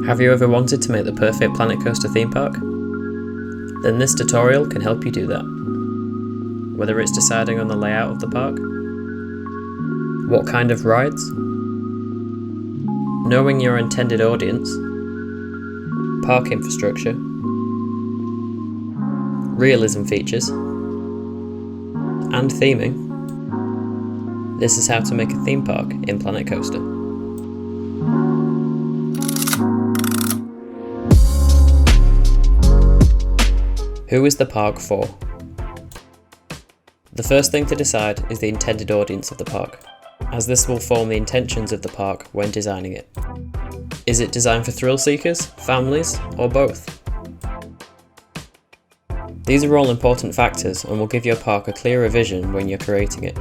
Have you ever wanted to make the perfect Planet Coaster theme park? Then this tutorial can help you do that. Whether it's deciding on the layout of the park, what kind of rides, knowing your intended audience, park infrastructure, realism features, and theming, this is how to make a theme park in Planet Coaster. Who is the park for? The first thing to decide is the intended audience of the park, as this will form the intentions of the park when designing it. Is it designed for thrill seekers, families, or both? These are all important factors and will give your park a clearer vision when you're creating it.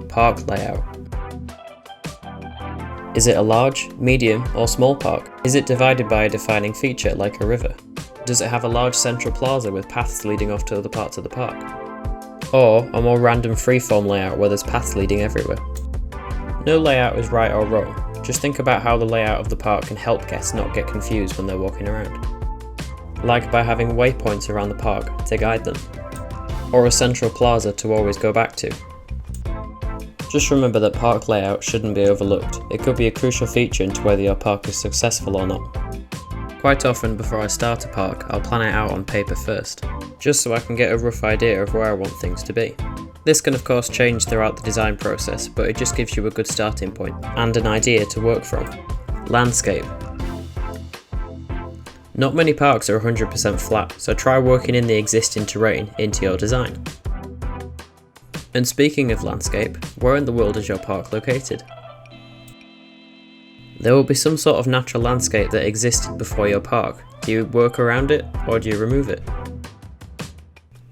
Park layout. Is it a large, medium, or small park? Is it divided by a defining feature like a river? Does it have a large central plaza with paths leading off to other parts of the park? Or a more random freeform layout where there's paths leading everywhere? No layout is right or wrong, just think about how the layout of the park can help guests not get confused when they're walking around. Like by having waypoints around the park to guide them, or a central plaza to always go back to. Just remember that park layout shouldn't be overlooked, it could be a crucial feature into whether your park is successful or not. Quite often before I start a park, I'll plan it out on paper first, just so I can get a rough idea of where I want things to be. This can of course change throughout the design process, but it just gives you a good starting point and an idea to work from. Landscape. Not many parks are 100% flat, so try working in the existing terrain into your design. And speaking of landscape, where in the world is your park located? There will be some sort of natural landscape that existed before your park. Do you work around it, or do you remove it?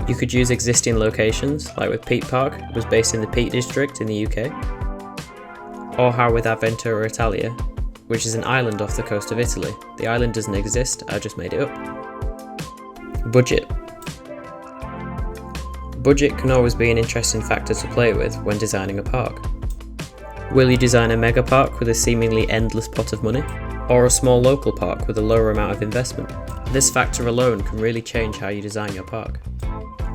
You could use existing locations, like with Peak Park, it was based in the Peak District in the UK. Or how with Avventura Italia, which is an island off the coast of Italy. The island doesn't exist, I just made it up. Budget. Budget can always be an interesting factor to play with when designing a park. Will you design a mega park with a seemingly endless pot of money? Or a small local park with a lower amount of investment? This factor alone can really change how you design your park.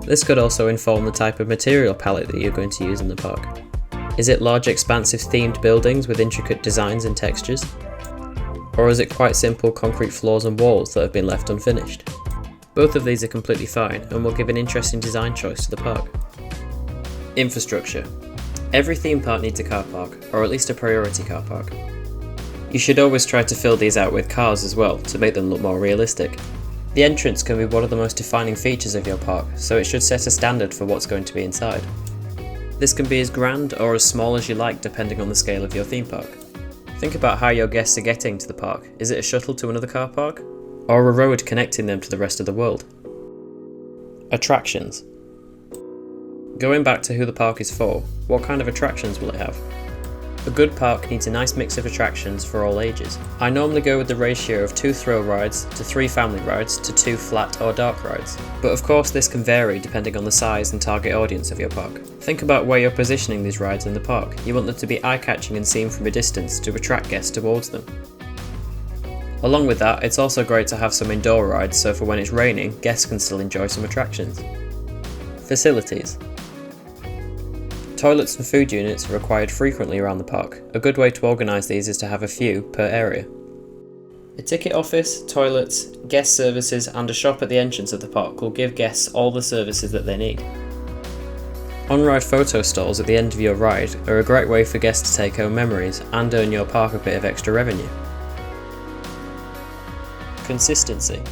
This could also inform the type of material palette that you're going to use in the park. Is it large expansive themed buildings with intricate designs and textures? Or is it quite simple concrete floors and walls that have been left unfinished? Both of these are completely fine and will give an interesting design choice to the park. Infrastructure. Every theme park needs a car park, or at least a priority car park. You should always try to fill these out with cars as well, to make them look more realistic. The entrance can be one of the most defining features of your park, so it should set a standard for what's going to be inside. This can be as grand or as small as you like depending on the scale of your theme park. Think about how your guests are getting to the park. Is it a shuttle to another car park? Or a road connecting them to the rest of the world? Attractions. Going back to who the park is for, what kind of attractions will it have? A good park needs a nice mix of attractions for all ages. I normally go with the ratio of 2 thrill rides to 3 family rides to 2 flat or dark rides. But of course this can vary depending on the size and target audience of your park. Think about where you're positioning these rides in the park. You want them to be eye-catching and seen from a distance to attract guests towards them. Along with that, it's also great to have some indoor rides so for when it's raining, guests can still enjoy some attractions. Facilities. Toilets and food units are required frequently around the park. A good way to organise these is to have a few per area. A ticket office, toilets, guest services and a shop at the entrance of the park will give guests all the services that they need. On-ride photo stalls at the end of your ride are a great way for guests to take home memories and earn your park a bit of extra revenue. Consistency.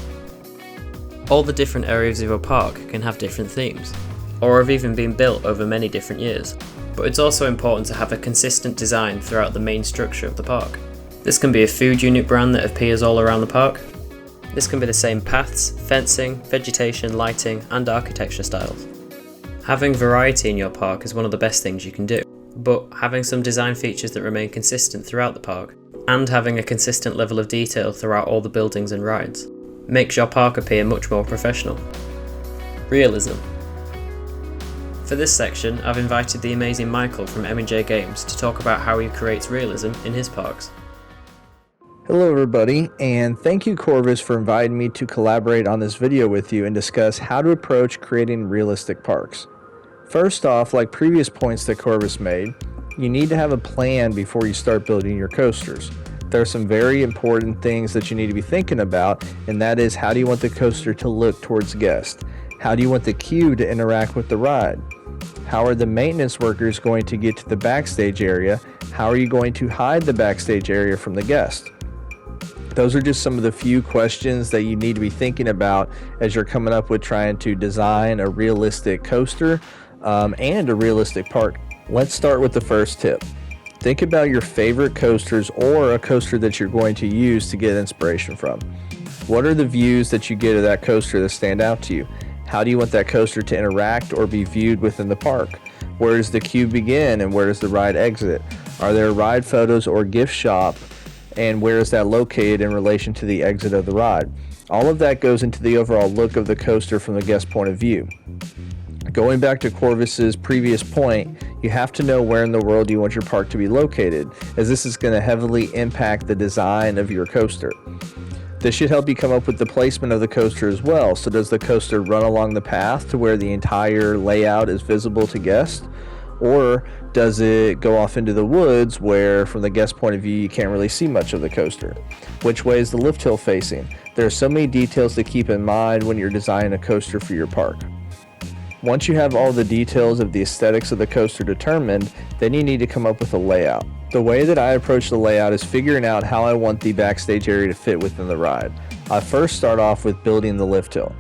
All the different areas of your park can have different themes, or have even been built over many different years, but it's also important to have a consistent design throughout the main structure of the park. This can be a food unit brand that appears all around the park. This can be the same paths, fencing, vegetation, lighting, and architecture styles. Having variety in your park is one of the best things you can do, but having some design features that remain consistent throughout the park, and having a consistent level of detail throughout all the buildings and rides, makes your park appear much more professional. Realism. For this section, I've invited the amazing Michael from M&J Games to talk about how he creates realism in his parks. Hello everybody, and thank you CORVUS for inviting me to collaborate on this video with you and discuss how to approach creating realistic parks. First off, like previous points that CORVUS made, you need to have a plan before you start building your coasters. There are some very important things that you need to be thinking about, and that is, how do you want the coaster to look towards guests? How do you want the queue to interact with the ride? How are the maintenance workers going to get to the backstage area? How are you going to hide the backstage area from the guest? Those are just some of the few questions that you need to be thinking about as you're coming up with trying to design a realistic coaster and a realistic park. Let's start with the first tip. Think about your favorite coasters or a coaster that you're going to use to get inspiration from. What are the views that you get of that coaster that stand out to you? How do you want that coaster to interact or be viewed within the park? Where does the queue begin and where does the ride exit? Are there ride photos or gift shop? And where is that located in relation to the exit of the ride? All of that goes into the overall look of the coaster from the guest point of view. Going back to CORVUS's previous point, you have to know where in the world you want your park to be located, as this is going to heavily impact the design of your coaster. This should help you come up with the placement of the coaster as well. So does the coaster run along the path to where the entire layout is visible to guests? Or does it go off into the woods where, from the guest point of view, you can't really see much of the coaster? Which way is the lift hill facing? There are so many details to keep in mind when you're designing a coaster for your park. Once you have all the details of the aesthetics of the coaster determined, then you need to come up with a layout. The way that I approach the layout is figuring out how I want the backstage area to fit within the ride. I first start off with building the lift hill.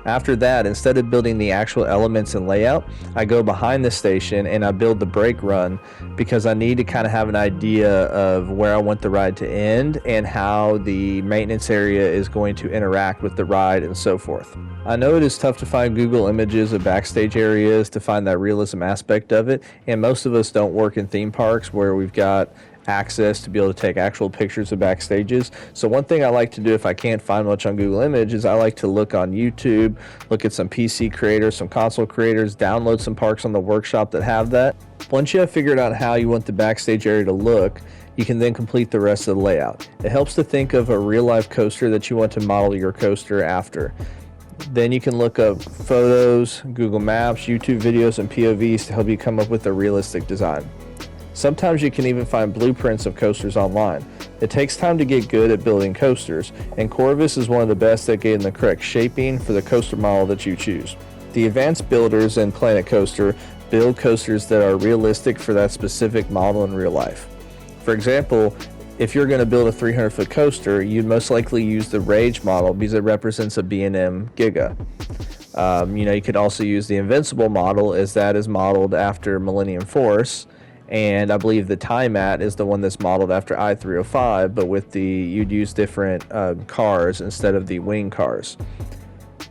After that, instead of building the actual elements and layout, I go behind the station and I build the brake run, because I need to kind of have an idea of where I want the ride to end and how the maintenance area is going to interact with the ride and so forth. I know it is tough to find Google images of backstage areas to find that realism aspect of it, and most of us don't work in theme parks where we've got access to be able to take actual pictures of backstages. So one thing I like to do if I can't find much on Google Image is I like to look on YouTube, look at some PC creators, some console creators, download some parks on the workshop that have that. Once you have figured out how you want the backstage area to look, you can then complete the rest of the layout. It helps to think of a real life coaster that you want to model your coaster after. Then you can look up photos, Google Maps, YouTube videos, and POVs to help you come up with a realistic design. Sometimes you can even find blueprints of coasters online. It takes time to get good at building coasters, and CORVUS is one of the best at getting the correct shaping for the coaster model that you choose. The advanced builders in Planet Coaster build coasters that are realistic for that specific model in real life. For example, if you're going to build a 300-foot coaster, you'd most likely use the Rage model because it represents a B&M Giga. You could also use the Invincible model, as that is modeled after Millennium Force. And I believe the Time-At is the one that's modeled after I-305, but you'd use different cars instead of the wing cars.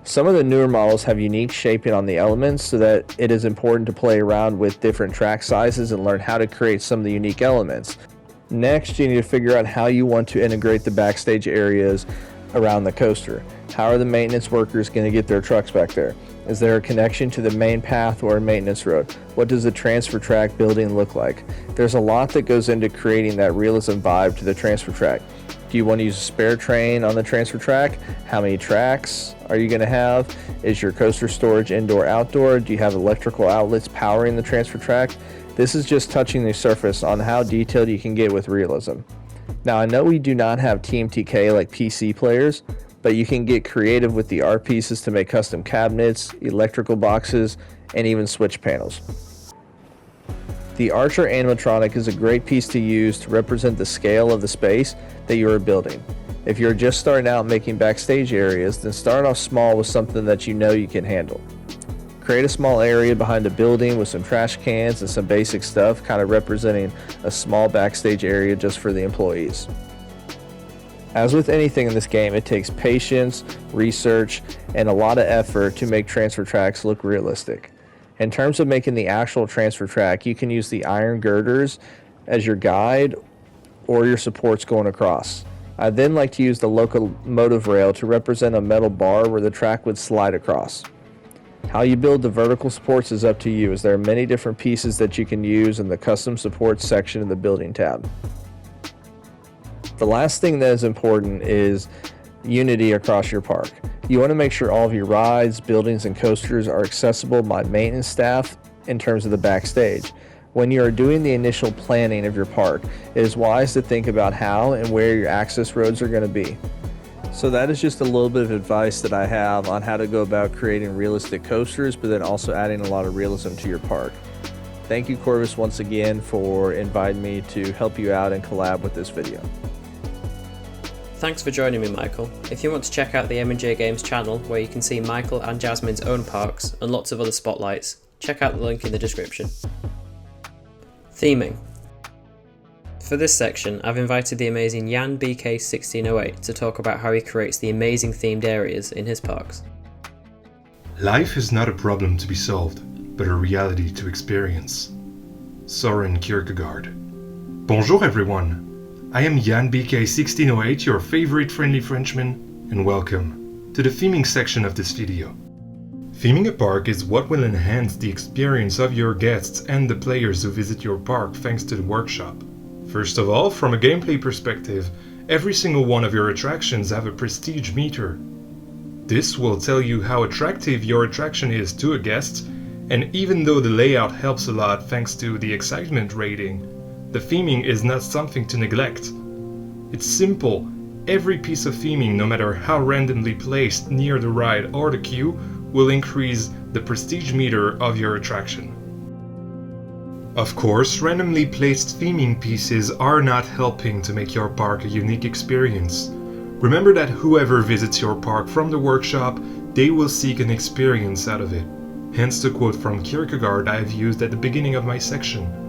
Some of the newer models have unique shaping on the elements, so that it is important to play around with different track sizes and learn how to create some of the unique elements. Next, you need to figure out how you want to integrate the backstage areas around the coaster. How are the maintenance workers going to get their trucks back there? Is there a connection to the main path or a maintenance road? What does the transfer track building look like? There's a lot that goes into creating that realism vibe to the transfer track. Do you want to use a spare train on the transfer track? How many tracks are you going to have? Is your coaster storage indoor, outdoor? Do you have electrical outlets powering the transfer track? This is just touching the surface on how detailed you can get with realism. Now, I know we do not have TMTK like PC players, but you can get creative with the art pieces to make custom cabinets, electrical boxes, and even switch panels. The Archer animatronic is a great piece to use to represent the scale of the space that you are building. If you're just starting out making backstage areas, then start off small with something that you know you can handle. Create a small area behind a building with some trash cans and some basic stuff, kind of representing a small backstage area just for the employees. As with anything in this game, it takes patience, research, and a lot of effort to make transfer tracks look realistic. In terms of making the actual transfer track, you can use the iron girders as your guide or your supports going across. I then like to use the locomotive rail to represent a metal bar where the track would slide across. How you build the vertical supports is up to you, as there are many different pieces that you can use in the custom supports section of the building tab. The last thing that is important is unity across your park. You want to make sure all of your rides, buildings, and coasters are accessible by maintenance staff in terms of the backstage. When you are doing the initial planning of your park, it is wise to think about how and where your access roads are going to be. So that is just a little bit of advice that I have on how to go about creating realistic coasters, but then also adding a lot of realism to your park. Thank you, Corvus, once again for inviting me to help you out and collab with this video. Thanks for joining me, Michael. If you want to check out the M&J Games channel, where you can see Michael and Jasmine's own parks and lots of other spotlights, check out the link in the description. Theming. For this section, I've invited the amazing YannBK1608 to talk about how he creates the amazing themed areas in his parks. Life is not a problem to be solved, but a reality to experience. Soren Kierkegaard. Bonjour everyone! I am YannBK1608, your favorite friendly Frenchman, and welcome to the theming section of this video. Theming a park is what will enhance the experience of your guests and the players who visit your park thanks to the workshop. First of all, from a gameplay perspective, every single one of your attractions have a prestige meter. This will tell you how attractive your attraction is to a guest, and even though the layout helps a lot thanks to the excitement rating, the theming is not something to neglect. It's simple. Every piece of theming, no matter how randomly placed near the ride or the queue, will increase the prestige meter of your attraction. Of course, randomly placed theming pieces are not helping to make your park a unique experience. Remember that whoever visits your park from the workshop, they will seek an experience out of it. Hence the quote from Kierkegaard I have used at the beginning of my section.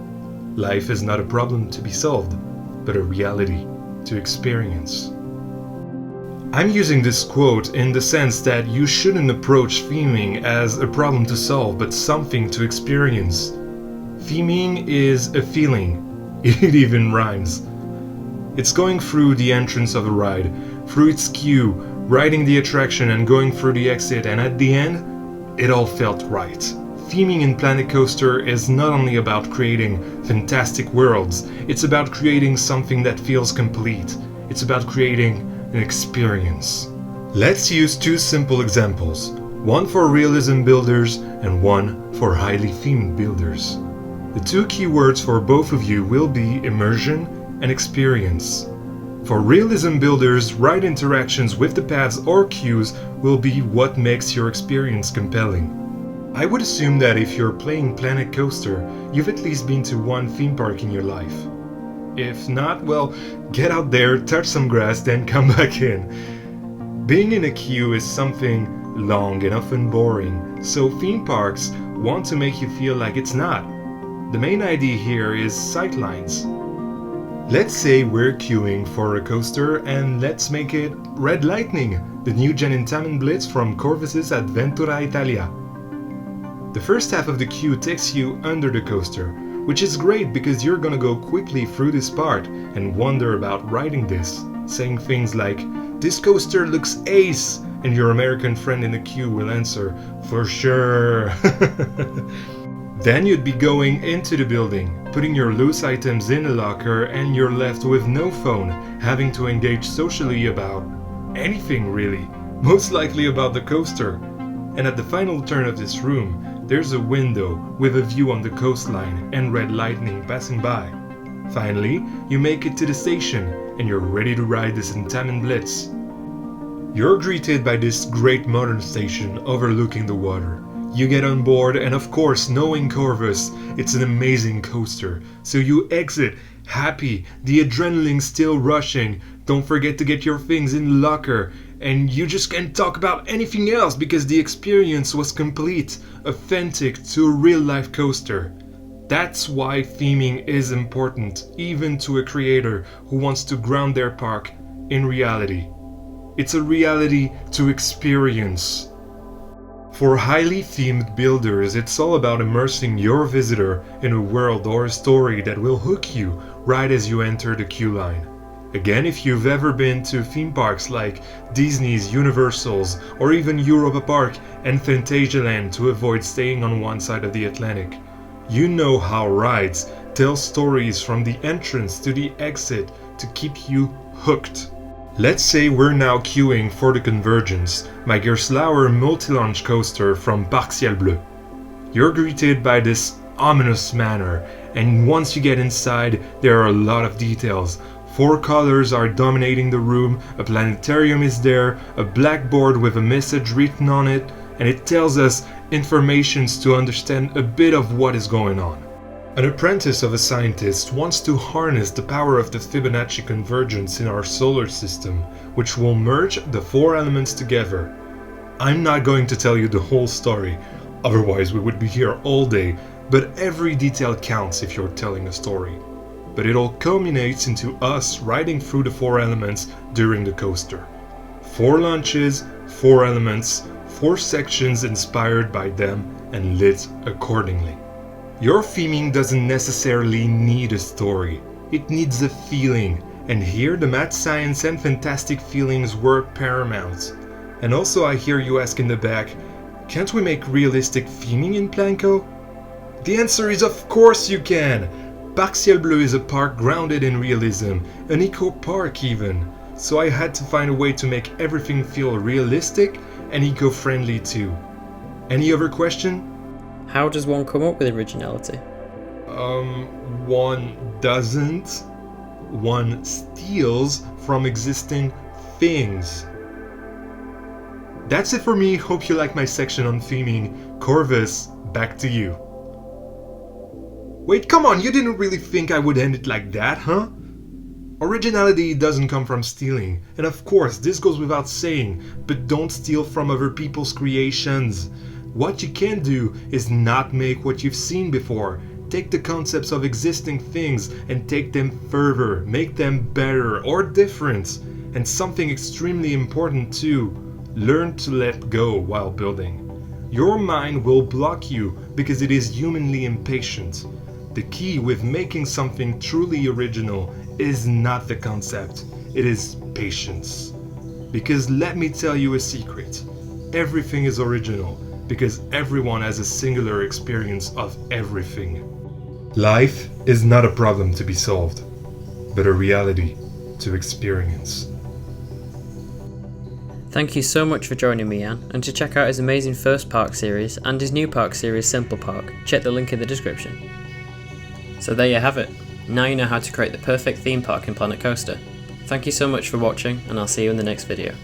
Life is not a problem to be solved, but a reality to experience. I'm using this quote in the sense that you shouldn't approach theming as a problem to solve, but something to experience. Theming is a feeling. It even rhymes. It's going through the entrance of a ride, through its queue, riding the attraction and going through the exit, and at the end, it all felt right. Theming in Planet Coaster is not only about creating fantastic worlds, it's about creating something that feels complete. It's about creating an experience. Let's use two simple examples, one for realism builders and one for highly themed builders. The two keywords for both of you will be immersion and experience. For realism builders, ride interactions with the paths or queues will be what makes your experience compelling. I would assume that if you're playing Planet Coaster, you've at least been to one theme park in your life. If not, well, get out there, touch some grass, then come back in. Being in a queue is something long and often boring, so theme parks want to make you feel like it's not. The main idea here is sightlines. Let's say we're queuing for a coaster and let's make it Red Lightning, the new Gen Blitz from Corvus's Adventura Italia. The first half of the queue takes you under the coaster, which is great because you're gonna go quickly through this part and wonder about riding this, saying things like, "This coaster looks ace," and your American friend in the queue will answer, "For sure." Then you'd be going into the building, putting your loose items in a locker, and you're left with no phone, having to engage socially about anything really, most likely about the coaster. And at the final turn of this room, there's a window with a view on the coastline and Red Lightning passing by. Finally, you make it to the station and you're ready to ride this Intamin Blitz. You're greeted by this great modern station overlooking the water. You get on board and of course, knowing Corvus, it's an amazing coaster. So you exit, happy, the adrenaline's still rushing, don't forget to get your things in the locker, and you just can't talk about anything else because the experience was complete, authentic to a real-life coaster. That's why theming is important, even to a creator who wants to ground their park in reality. It's a reality to experience. For highly themed builders, it's all about immersing your visitor in a world or a story that will hook you right as you enter the queue line. Again, if you've ever been to theme parks like Disney's, Universal's, or even Europa Park and Phantasialand to avoid staying on one side of the Atlantic, you know how rides tell stories from the entrance to the exit to keep you hooked. Let's say we're now queuing for the Convergence, my Gerstlauer multi-launch coaster from Parc Ciel Bleu. You're greeted by this ominous manner, and once you get inside, there are a lot of details. 4 colors are dominating the room, a planetarium is there, a blackboard with a message written on it, and it tells us information to understand a bit of what is going on. An apprentice of a scientist wants to harness the power of the Fibonacci convergence in our solar system, which will merge the 4 elements together. I'm not going to tell you the whole story, otherwise we would be here all day, but every detail counts if you're telling a story. But it all culminates into us riding through the 4 elements during the coaster. 4 launches, 4 elements, 4 sections inspired by them and lit accordingly. Your theming doesn't necessarily need a story, it needs a feeling, and here the mad science and fantastic feelings were paramount. And also I hear you ask in the back, can't we make realistic theming in Planco? The answer is of course you can! Parc Ciel Bleu is a park grounded in realism, an eco-park even, so I had to find a way to make everything feel realistic and eco-friendly too. Any other question? How does one come up with originality? One doesn't. One steals from existing things. That's it for me, hope you like my section on theming. Corvus, back to you. Wait, come on, you didn't really think I would end it like that, huh? Originality doesn't come from stealing, and of course this goes without saying, but don't steal from other people's creations. What you can do is not make what you've seen before. Take the concepts of existing things and take them further, make them better or different. And something extremely important too, learn to let go while building. Your mind will block you because it is humanly impatient. The key with making something truly original is not the concept, it is patience. Because let me tell you a secret, everything is original because everyone has a singular experience of everything. Life is not a problem to be solved, but a reality to experience. Thank you so much for joining me, Yann, and to check out his amazing first park series and his new park series Simple Park, check the link in the description. So there you have it, now you know how to create the perfect theme park in Planet Coaster. Thank you so much for watching, and I'll see you in the next video.